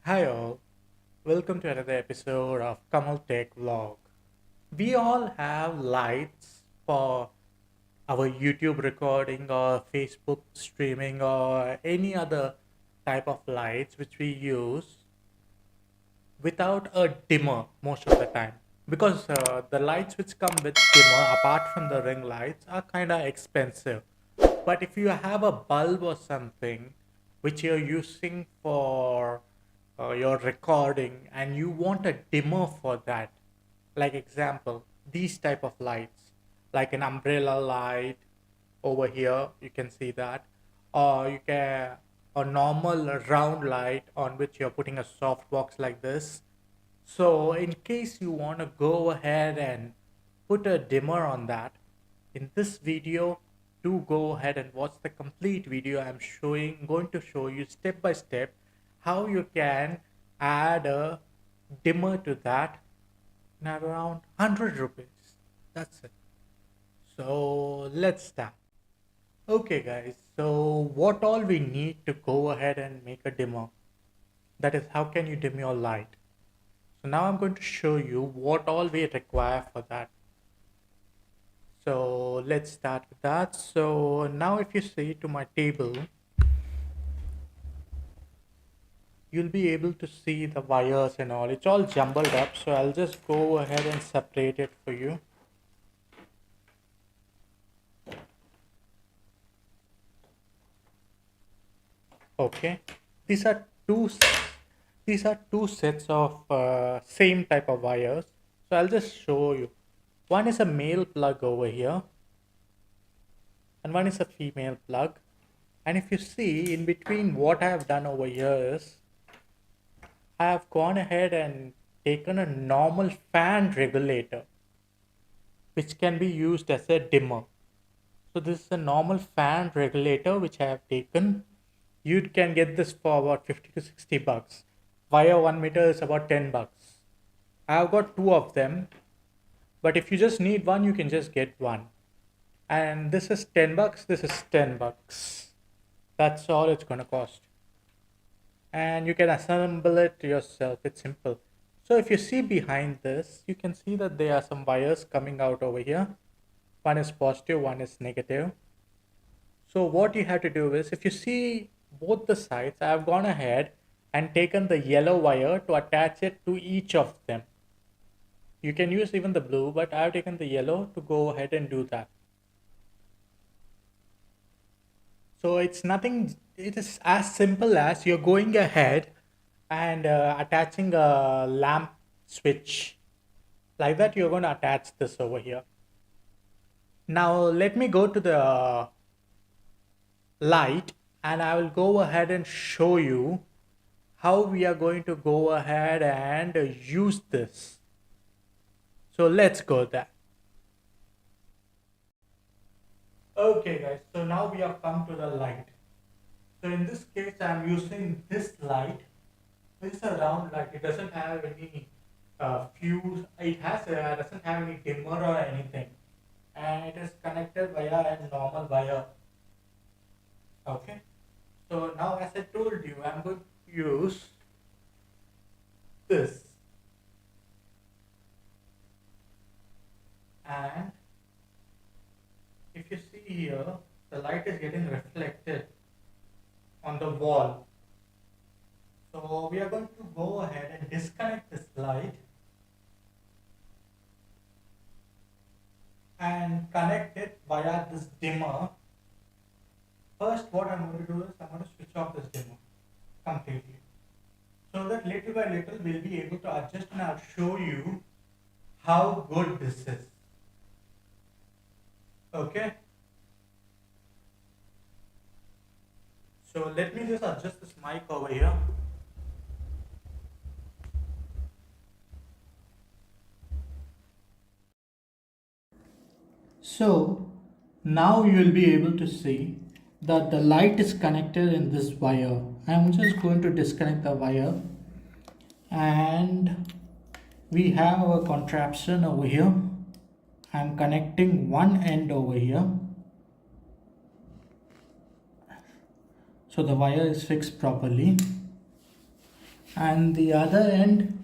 Hi all, welcome to another episode of kamaltechvlog. We all have lights for our YouTube recording or Facebook streaming or any other type of lights which we use without a dimmer most of the time because the lights which come with dimmer apart from the ring lights are kind of expensive. But if you have a bulb or something which you're using for your recording and you want a dimmer for that, like example these type of lights, like an umbrella light over here, you can see that, or you can a normal round light on which you're putting a soft box like this. So in case you want to go ahead and put a dimmer on that, in this video, do go ahead and watch the complete video. I'm going to show you step by step how you can add a dimmer to that in around 100 rupees. That's it. So let's start. Okay guys, so what all we need to go ahead and make a dimmer? That is, how can you dim your light? So now I'm going to show you what all we require for that. So let's start with that. So now if you see to my table, you'll be able to see the wires and all. It's all jumbled up. So I'll just go ahead and separate it for you. Okay. These are two these are two sets of same type of wires. So I'll just show you. One is a male plug over here and one is a female plug. And if you see in between, what I have done over here is I have gone ahead and taken a normal fan regulator which can be used as a dimmer. So this is a normal fan regulator which I have taken. You can get this for about 50 to 60 bucks. Via 1 meter is about 10 bucks. I have got two of them, but if you just need one, you can just get one. And this is 10 bucks, this is 10 bucks. That's all it's going to cost. And you can assemble it yourself. It's simple. So if you see behind this, you can see that there are some wires coming out over here. One is positive, one is negative. So what you have to do is, if you see both the sides, I have gone ahead and taken the yellow wire to attach it to each of them. You can use even the blue, but I have taken the yellow to go ahead and do that. So it's nothing, it is as simple as you're going ahead and attaching a lamp switch. Like that, you're going to attach this over here. Now let me go to the light and I will go ahead and show you how we are going to go ahead and use this. So let's go there. Okay guys, so now we have come to the light. So in this case, I'm using this light. It's a round light. It doesn't have any fuse. It doesn't have any dimmer or anything, and it is connected via a normal wire. Okay. So now, as I told you, I'm going to use this, and if you see here, the light is getting reflected on the wall. So we are going to go ahead and disconnect this light and connect it via this dimmer. First, what I'm going to do is I'm going to switch off this dimmer completely, so that little by little we'll be able to adjust, and I'll show you how good this is. Okay. So let me just adjust this mic over here. So now you will be able to see that the light is connected in this wire. I'm just going to disconnect the wire, and we have a contraption over here. I'm connecting one end over here. So the wire is fixed properly. and the other end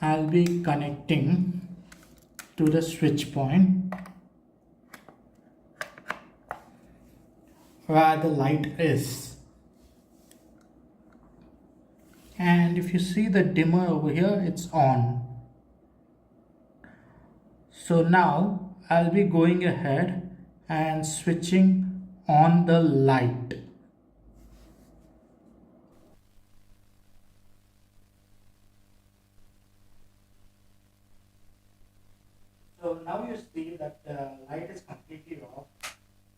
I'll be connecting to the switch point where the light is. And if you see the dimmer over here, it's on. So now I'll be going ahead and switching on the light. So now you see that the light is completely off.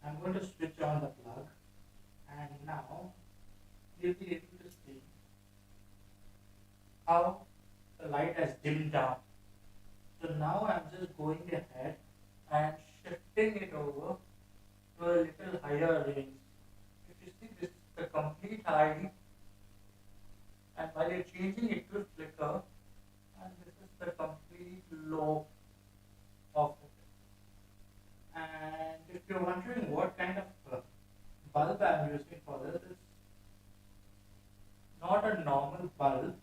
I'm going to switch on the plug, and now you'll be able to see how the light has dimmed down. So now I'm just going ahead and shifting it over to a little higher range. If you see, this is the complete high, and while you're changing it will flicker, and this is the complete low of it. And if you're wondering what kind of bulb I'm using for this, it's not a normal bulb,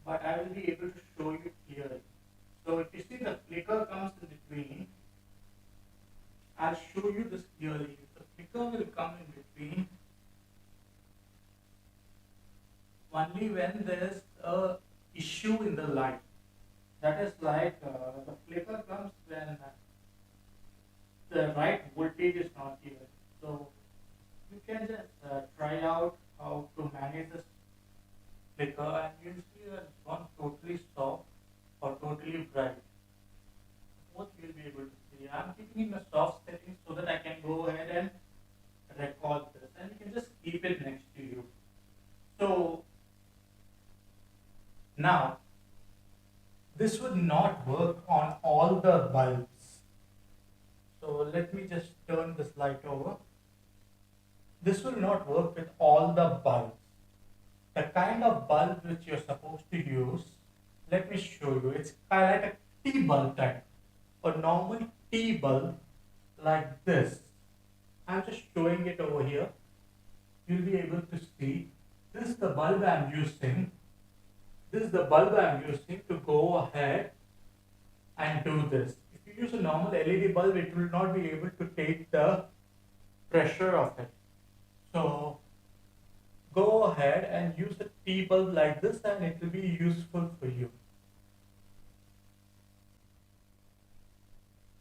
but I will be able to show you clearly. So if you see the flicker comes in between, I'll show you this clearly. The flicker will come in between only when there's a issue in the light. That is like the flicker comes when the right voltage is not here. So you can just try out how to manage this flicker, and you'll see that it's gone totally soft or totally bright. Both you'll be able to see. I'm keeping in a soft setting so that I can go ahead and record this, and you can just keep it next to you. So now this would not work on all the bulbs. So let me just turn this light over. This will not work with all the bulbs. The kind of bulb which you're supposed to use, let me show you. It's kind of like a T bulb type. A normal T bulb like this. I'm just showing it over here. You'll be able to see. This is the bulb I'm using. This is the bulb I'm using to go ahead and do this. If you use a normal LED bulb, it will not be able to take the pressure of it. So go ahead and use a T bulb like this, and it will be useful for you.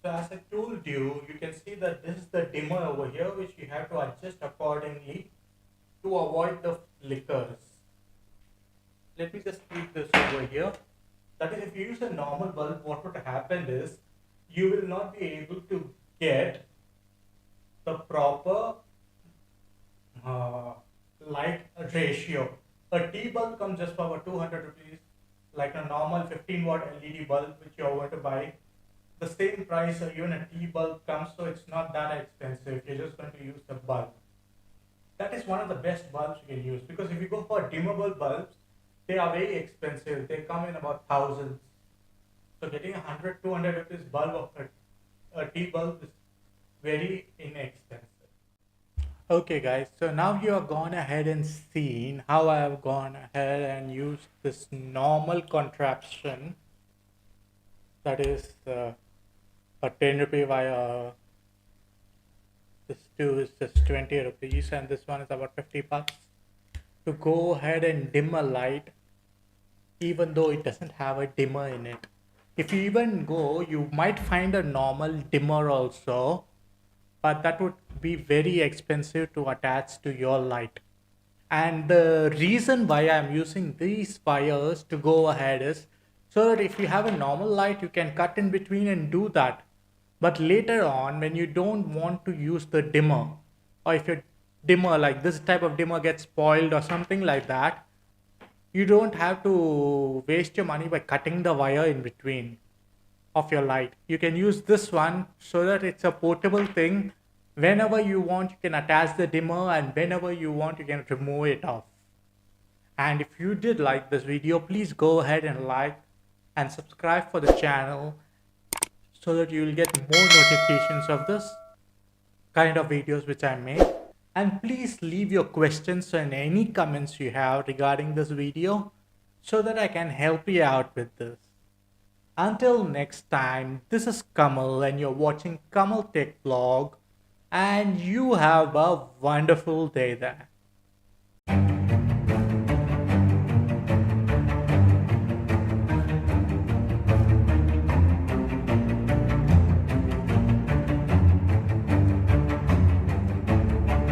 So as I told you, you can see that this is the dimmer over here, which you have to adjust accordingly to avoid the flickers. Let me just keep this over here. That is, if you use a normal bulb, what would happen is you will not be able to get the proper light ratio. A T bulb comes just for about 200 rupees, like a normal 15 watt LED bulb which you are going to buy. The same price or even a T bulb comes, so it's not that expensive. You're just going to use the bulb. That is one of the best bulbs you can use, because if you go for dimmable bulbs, they are very expensive. They come in about thousands. So getting 100, 200 rupees bulb of a T bulb is very inexpensive. Okay guys, so now you have gone ahead and seen how I have gone ahead and used this normal contraption, that is a 10 rupee wire. This two is just 20 rupees and this one is about 50 bucks, to go ahead and dim a light even though it doesn't have a dimmer in it. If you even go, you might find a normal dimmer also, but that would be very expensive to attach to your light. And the reason why I'm using these wires to go ahead is so that if you have a normal light, you can cut in between and do that. But later on, when you don't want to use the dimmer, or if your dimmer, like this type of dimmer, gets spoiled or something like that, you don't have to waste your money by cutting the wire in between of your light. You can use this one so that it's a portable thing. Whenever you want, you can attach the dimmer, and whenever you want, you can remove it off. And if you did like this video, please go ahead and like and subscribe for the channel so that you will get more notifications of this kind of videos which I make. And please leave your questions and any comments you have regarding this video so that I can help you out with this. Until next time, this is Kamal and you're watching Kamal Tech Vlog, and you have a wonderful day there.